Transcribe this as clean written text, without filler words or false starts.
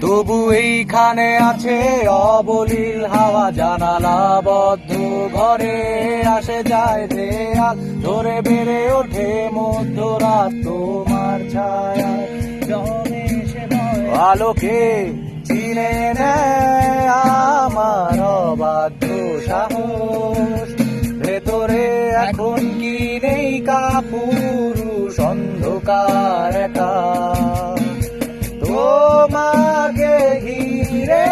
তবু এইখানে আছে অবলীল হাওয়া, জানালা বদ্ধ ঘরে আসে যায় দেয়াল ধরে বেড়ে ওঠে মধ্যরাত তোমার ছায়া। আলোকে চিনে নেয় আমার অবাধ্য সাহস, ভেতরে এখন কি নেই কাপুরুষ অন্ধকার একা, তোমাকে ঘিরে